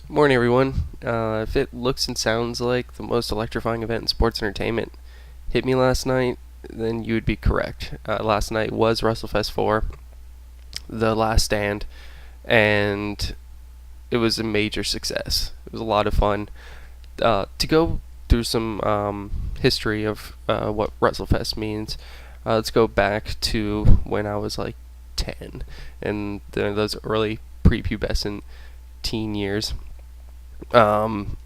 Morning, everyone. If it looks and sounds like the most electrifying event in sports entertainment hit me last night, then you would be correct. Last night was Wrestlefest 4, The Last Stand, and it was a major success. It was a lot of fun. To go through some history of what Wrestlefest means, let's go back to when I was like 10, and those early prepubescent teen years. Um,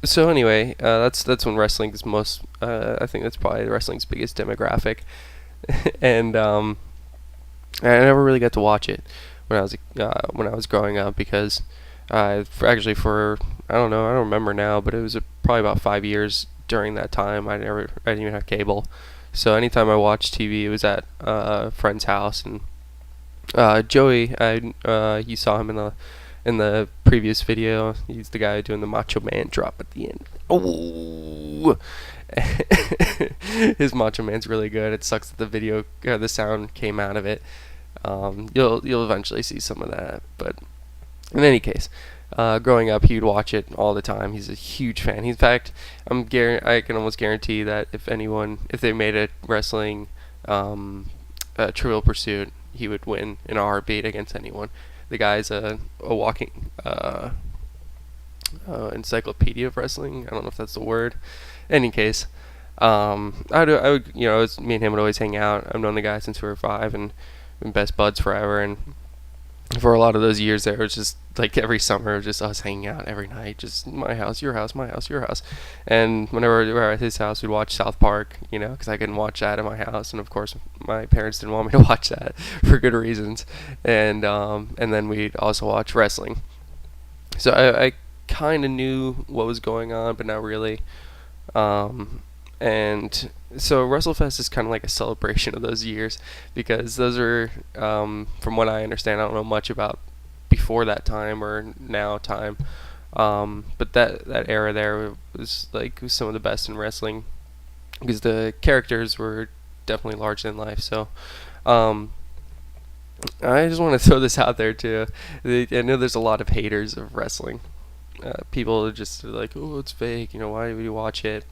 so anyway, that's when wrestling is most. I think that's probably wrestling's biggest demographic, and I never really got to watch it when I was growing up because actually for I don't know, I don't remember now, but it was probably about 5 years during that time. I didn't even have cable, so anytime I watched TV, it was at a friend's house. And Joey, you saw him in the previous video. He's the guy doing the Macho Man drop at the end. Oh, his Macho Man's really good. It sucks that the sound came out of it. You'll eventually see some of that, but in any case, growing up, he'd watch it all the time. He's a huge fan. In fact, I can almost guarantee that if they made a wrestling Trivial Pursuit, he would win in a heartbeat against anyone. The guy's a walking encyclopedia of wrestling. I don't know if that's the word. In any case, I would, me and him would always hang out. I've known the guy since we were 5, and been best buds forever. And for a lot of those years there, it was just like every summer, just us hanging out every night, just my house, your house, my house, your house. And whenever we were at his house, we'd watch South Park, because I couldn't watch that at my house, and of course my parents didn't want me to watch that for good reasons. And then we'd also watch wrestling. So I kind of knew what was going on, but not really. And so WrestleFest is kind of like a celebration of those years, because those are, from what I understand, I don't know much about before that time or now time, but that era there was some of the best in wrestling, because the characters were definitely larger than life. So I just want to throw this out there too. I know there's a lot of haters of wrestling. People are just like, oh, it's fake. Why would you watch it?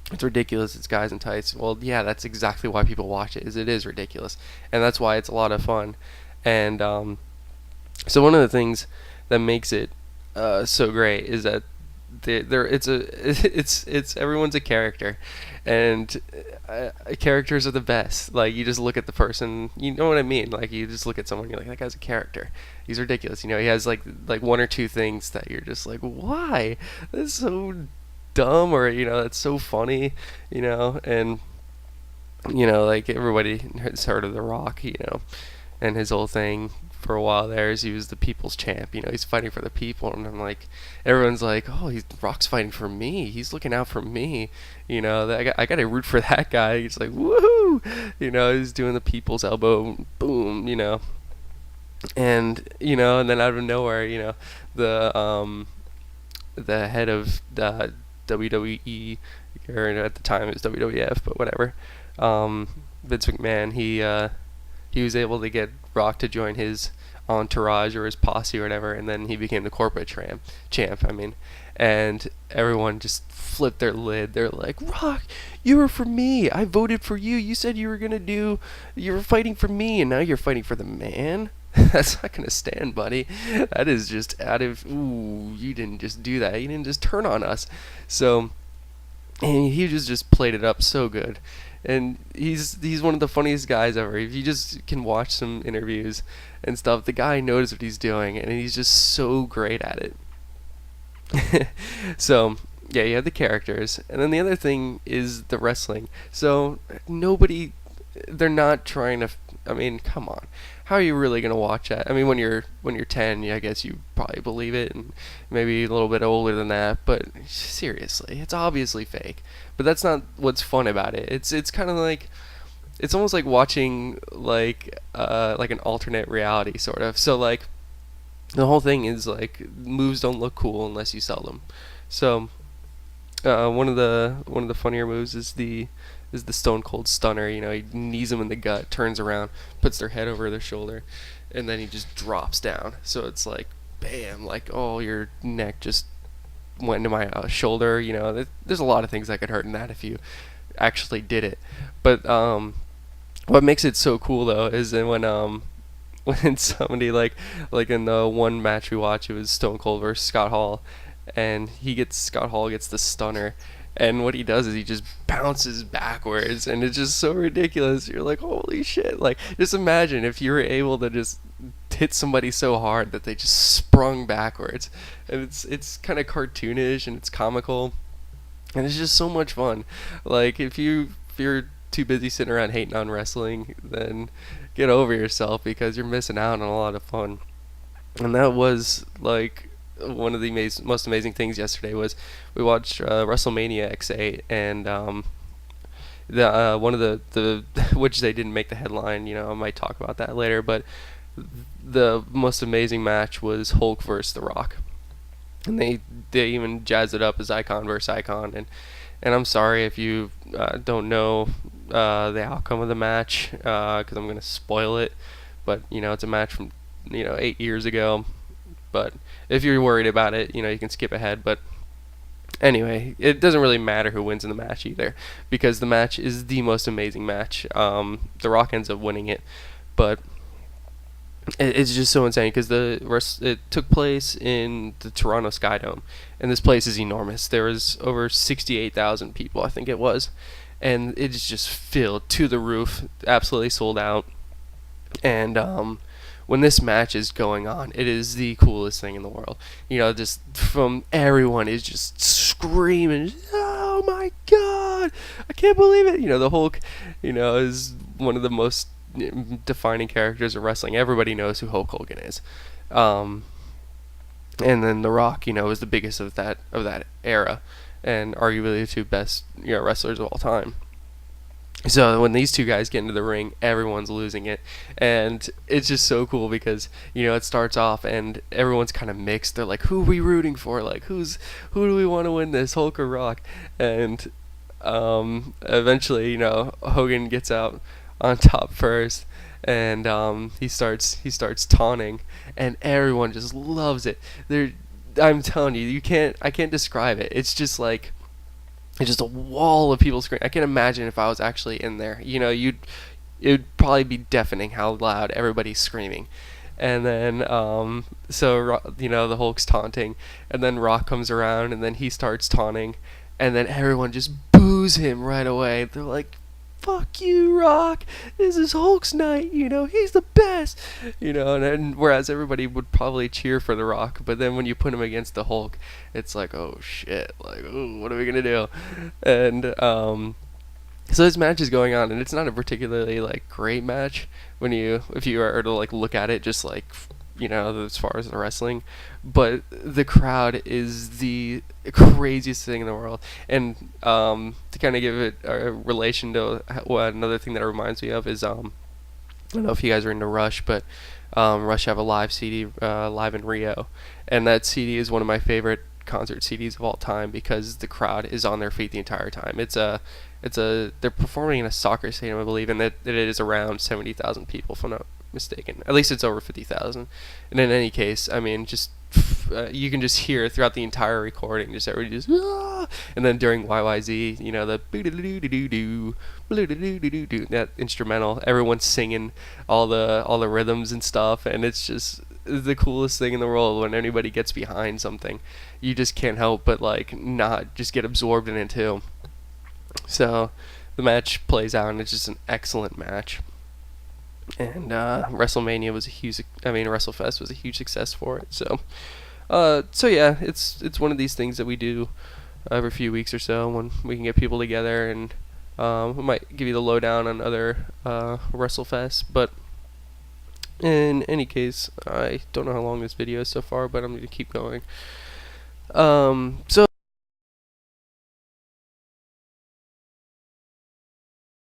It's ridiculous. It's guys in tights. Well, yeah, that's exactly why people watch it. It is ridiculous, and that's why it's a lot of fun. And so one of the things that makes it so great is that it's everyone's a character, and characters are the best. Like, you just look at the person, you know what I mean? Like, you just look at someone, you're like, that guy's a character. He's ridiculous. He has like one or two things that you're just like, why? That's so dumb, or that's so funny, and like everybody has heard of The Rock, and his whole thing for a while there is he was the people's champ. He's fighting for the people, and I'm like, everyone's like, oh, Rock's fighting for me, he's looking out for me, I got to root for that guy. He's like, woohoo, he's doing the people's elbow, boom, and then out of nowhere, the head of the WWE, or at the time it was WWF, but whatever. Vince McMahon, he was able to get Rock to join his entourage or his posse or whatever, and then he became the corporate champ. And everyone just flipped their lid. They're like, Rock, you were for me. I voted for you. You said you were fighting for me, and now you're fighting for the man. That's not gonna stand, buddy. That is just out of, ooh, you didn't just do that. You didn't just turn on us. So, and he just played it up so good. And he's one of the funniest guys ever. If you just can watch some interviews and stuff, the guy knows what he's doing, and he's just so great at it. So, yeah, you have the characters, and then the other thing is the wrestling. So they're not trying to. Come on. How are you really gonna watch that? When you're 10, yeah, I guess you probably believe it, and maybe a little bit older than that. But seriously, it's obviously fake. But that's not what's fun about it. It's kind of like, it's almost like watching like an alternate reality sort of. So like, the whole thing is like, moves don't look cool unless you sell them. So one of the funnier moves is the Stone Cold Stunner. He knees them in the gut, turns around, puts their head over their shoulder, and then he just drops down. So it's like bam, like, oh, your neck just went into my shoulder. There's a lot of things that could hurt in that if you actually did it. But what makes it so cool though is that when somebody like in the one match we watched, it was Stone Cold versus Scott Hall, and Scott Hall gets the stunner, and what he does is he just bounces backwards, and it's just so ridiculous. You're like, holy shit! Like, just imagine if you were able to just hit somebody so hard that they just sprung backwards, and it's kind of cartoonish and it's comical, and it's just so much fun. Like, if you're too busy sitting around hating on wrestling, then get over yourself, because you're missing out on a lot of fun. And that was like one of the most amazing things yesterday was we watched WrestleMania X8, and the one of the which they didn't make the headline. I might talk about that later, but the most amazing match was Hulk versus The Rock, and they even jazzed it up as icon versus icon. And I'm sorry if you don't know the outcome of the match, because I'm gonna spoil it. But it's a match from 8 years ago. But if you're worried about it, you can skip ahead. But anyway, it doesn't really matter who wins in the match either, because the match is the most amazing match. The Rock ends up winning it, but it's just so insane because it took place in the Toronto Sky Dome, and this place is enormous. There was over 68,000 people, I think it was, and it is just filled to the roof, absolutely sold out. And when this match is going on, it is the coolest thing in the world. Just from everyone is just screaming, "Oh my God, I can't believe it!" The Hulk, is one of the most defining characters of wrestling. Everybody knows who Hulk Hogan is. And then The Rock, is the biggest of that era, and arguably the two best wrestlers of all time. So when these two guys get into the ring, everyone's losing it, and it's just so cool because it starts off and everyone's kind of mixed. They're like, who are we rooting for? Like, who do we want to win this, Hulk or Rock? And eventually, Hogan gets out on top first, and he starts taunting, and everyone just loves it. I'm telling you, I can't describe it. It's just like, it's just a wall of people screaming. I can't imagine if I was actually in there. It'd probably be deafening how loud everybody's screaming. And then the Hulk's taunting, and then Rock comes around, and then he starts taunting, and then everyone just boos him right away. They're like, fuck you, Rock. This is Hulk's night. He's the best. And whereas everybody would probably cheer for The Rock, but then when you put him against the Hulk, it's like, oh shit, like, ooh, what are we gonna do? And so this match is going on, and it's not a particularly like great match if you are to like look at it just like as far as the wrestling, but the crowd is the craziest thing in the world. And to kind of give it a relation to another thing that it reminds me of is I don't know if you guys are into Rush, but Rush have a live CD, Live in Rio, and that CD is one of my favorite concert CDs of all time because the crowd is on their feet the entire time. They're performing in a soccer stadium, I believe, and it is around 70,000 people, if I'm not mistaken. At least it's over 50,000. And in any case, I mean, just you can just hear throughout the entire recording, just everybody just, ah! And then during YYZ, the that instrumental, everyone's singing all the rhythms and stuff, and it's just the coolest thing in the world when anybody gets behind something. You just can't help but like not just get absorbed in it too. So the match plays out, and it's just an excellent match. And WrestleFest was a huge success for it. So yeah, it's one of these things that we do every few weeks or so when we can get people together, and we might give you the lowdown on other Wrestlefest. But in any case, I don't know how long this video is so far, but I'm going to keep going. So